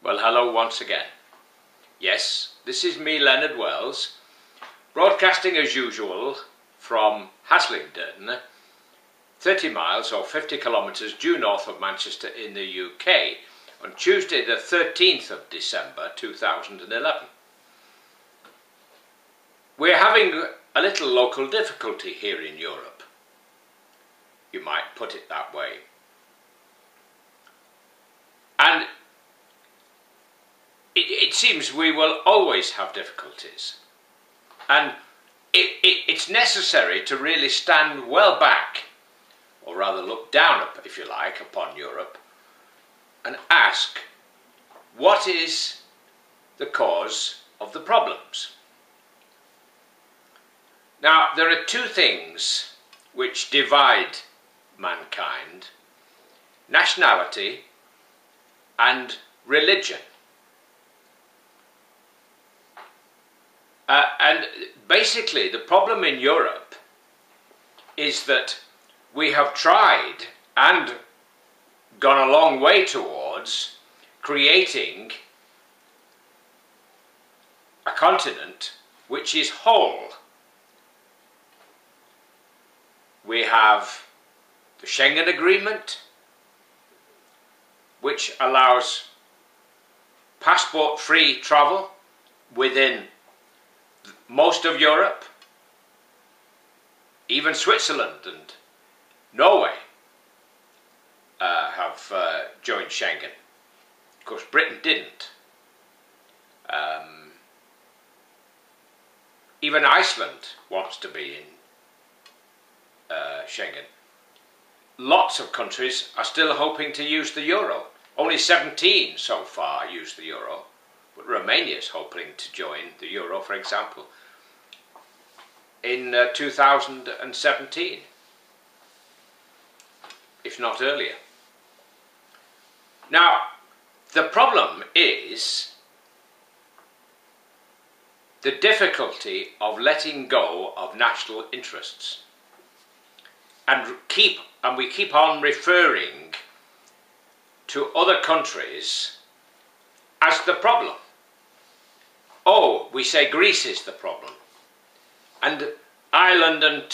Well, hello once again. Yes, this is me, Leonard Wells, broadcasting as usual from HASLINGDEN, 30 miles or 50 kilometres due north of Manchester in the UK, on Tuesday the 13th of December 2011. We're having a little local difficulty here in Europe. You might put it that way. And it seems we will always have difficulties. And it's necessary to really stand well back, or rather look down, if you like, upon Europe, and ask, what is the cause of the problems? Now, there are two things which divide mankind: nationality and religion. And basically the problem in Europe is that we have tried and gone a long way towards creating a continent which is whole. We have the Schengen Agreement, which allows passport-free travel within most of Europe. Even Switzerland and Norway have joined Schengen. Of course, Britain didn't. Even Iceland wants to be in Schengen. Lots of countries are still hoping to use the euro. Only 17 so far use the euro, but Romania is hoping to join the euro, for example, in 2017, if not earlier. Now, the problem is the difficulty of letting go of national interests. And we keep on referring to other countries as the problem. Oh, we say Greece is the problem, and Ireland and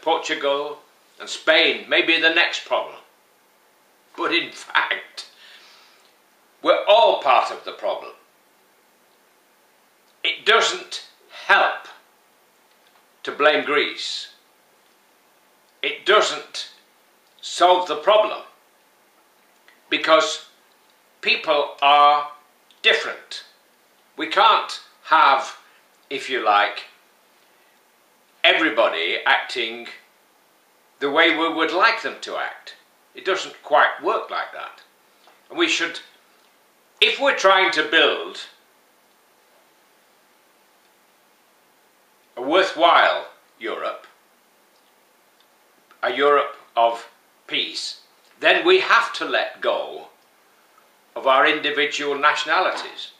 Portugal and Spain may be the next problem. But in fact, we're all part of the problem. It doesn't help to blame Greece. It doesn't solve the problem, because people are different. We can't have, if you like, everybody acting the way we would like them to act. It doesn't quite work like that. And we should, if we're trying to build a worthwhile Europe, a Europe of peace, then we have to let go of our individual nationalities.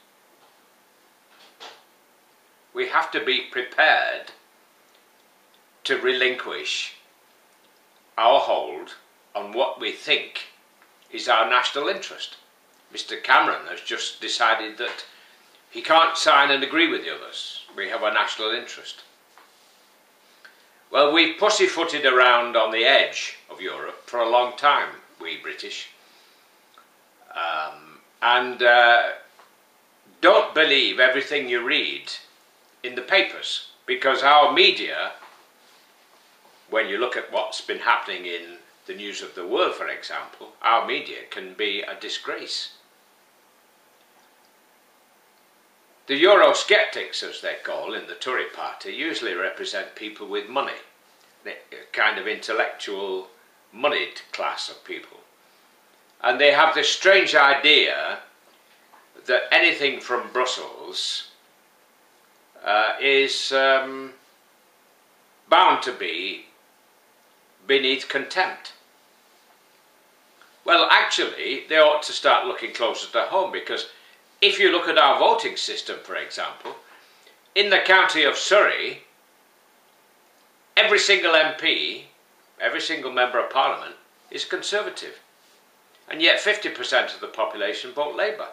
We have to be prepared to relinquish our hold on what we think is our national interest. Mr. Cameron has just decided that he can't sign and agree with the others. We have a national interest. Well, we pussyfooted around on the edge of Europe for a long time, we British. Don't believe everything you read in the papers, because our media, when you look at what's been happening in the news of the world, for example, our media can be a disgrace. The Eurosceptics, as they're called in the Tory party, usually represent people with money, a kind of intellectual, moneyed class of people. And they have this strange idea that anything from Brussels is bound to be beneath contempt. Well, actually, they ought to start looking closer to home, because if you look at our voting system, for example, in the county of Surrey, every single MP, every single member of Parliament is Conservative. And yet 50% of the population vote Labour.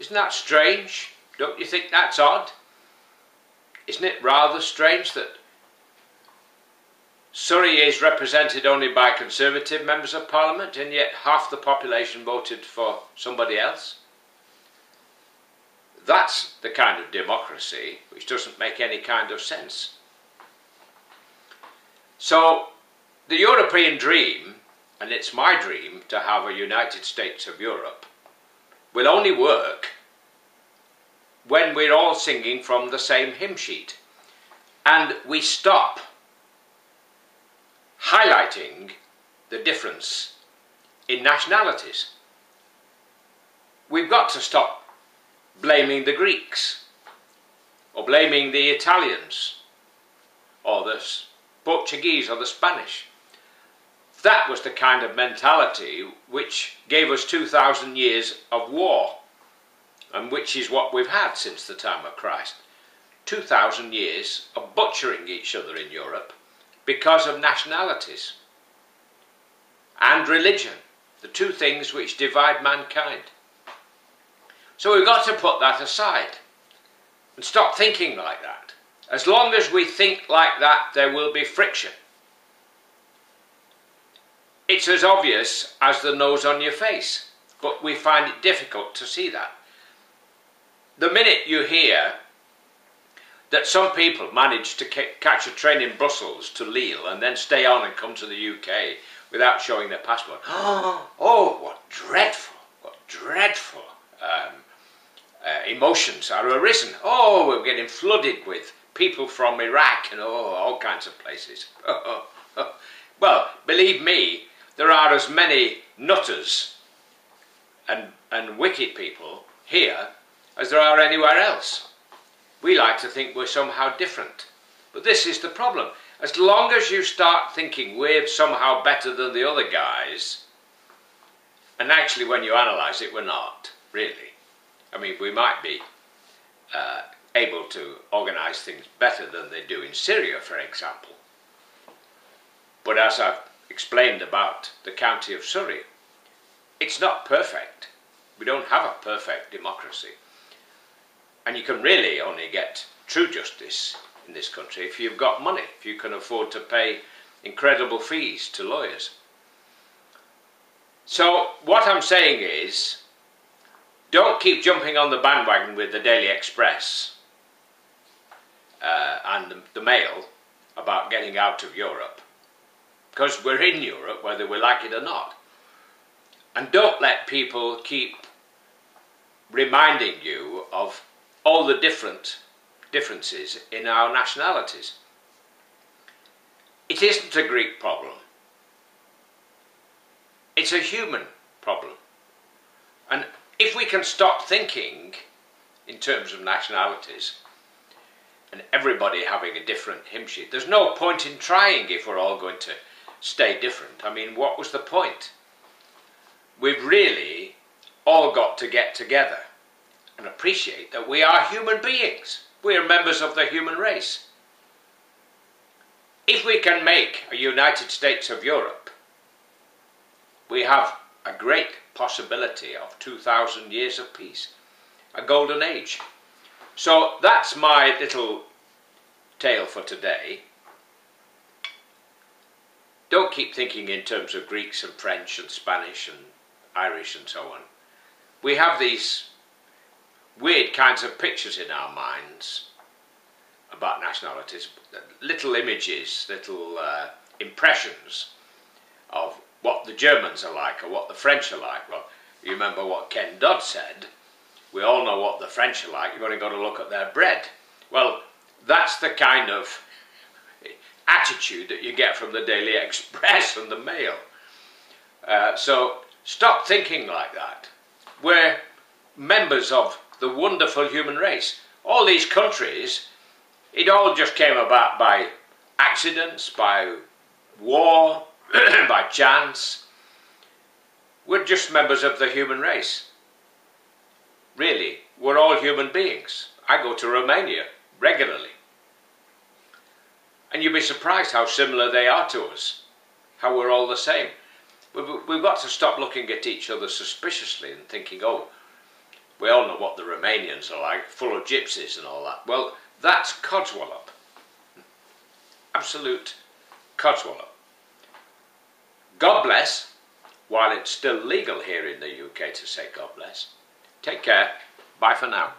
Isn't that strange? Don't you think that's odd? Isn't it rather strange that Surrey is represented only by Conservative members of Parliament and yet half the population voted for somebody else? That's the kind of democracy which doesn't make any kind of sense. So the European dream, and it's my dream to have a United States of Europe, will only work when we're all singing from the same hymn sheet and we stop highlighting the difference in nationalities. We've got to stop blaming the Greeks or blaming the Italians or the Portuguese or the Spanish. That was the kind of mentality which gave us 2,000 years of war, and which is what we've had since the time of Christ. 2,000 years of butchering each other in Europe because of nationalities and religion, the two things which divide mankind. So we've got to put that aside and stop thinking like that. As long as we think like that, there will be friction. It's as obvious as the nose on your face, but we find it difficult to see that. The minute you hear that some people manage to catch a train in Brussels to Lille and then stay on and come to the UK without showing their passport, oh, what dreadful emotions are arisen. Oh, we're getting flooded with people from Iraq and all kinds of places. Well, believe me, there are as many nutters and wicked people here as there are anywhere else. We like to think we're somehow different. But this is the problem. As long as you start thinking we're somehow better than the other guys, and actually when you analyse it, we're not, really. I mean, we might be able to organise things better than they do in Syria, for example. But as I've explained about the county of Surrey, it's not perfect. We don't have a perfect democracy. And you can really only get true justice in this country if you've got money, if you can afford to pay incredible fees to lawyers. So what I'm saying is, don't keep jumping on the bandwagon with the Daily Express and the Mail about getting out of Europe, because we're in Europe whether we like it or not. And don't let people keep reminding you of all the differences in our nationalities. It isn't a Greek problem. It's a human problem. And if we can stop thinking in terms of nationalities and everybody having a different hymn sheet, there's no point in trying if we're all going to stay different. I mean, what was the point? We've really all got to get together and appreciate that we are human beings. We are members of the human race. If we can make a United States of Europe, we have a great possibility of 2,000 years of peace, a golden age. So that's my little tale for today. Don't keep thinking in terms of Greeks and French and Spanish and Irish and so on. We have these weird kinds of pictures in our minds about nationalities, little images, little impressions of what the Germans are like or what the French are like. Well, you remember what Ken Dodd said, we all know what the French are like, you've only got to look at their bread. Well, that's the kind of attitude that you get from the Daily Express and the Mail. So stop thinking like that. We're members of the wonderful human race. All these countries, it all just came about by accidents, by war, by chance. We're just members of the human race. Really, we're all human beings. I go to Romania regularly. And you'd be surprised how similar they are to us, how we're all the same. We've got to stop looking at each other suspiciously and thinking, oh, We all know what the Romanians are like, full of gypsies and all that. Well, that's codswallop. Absolute codswallop. God bless, while it's still legal here in the UK to say God bless. Take care. Bye for now.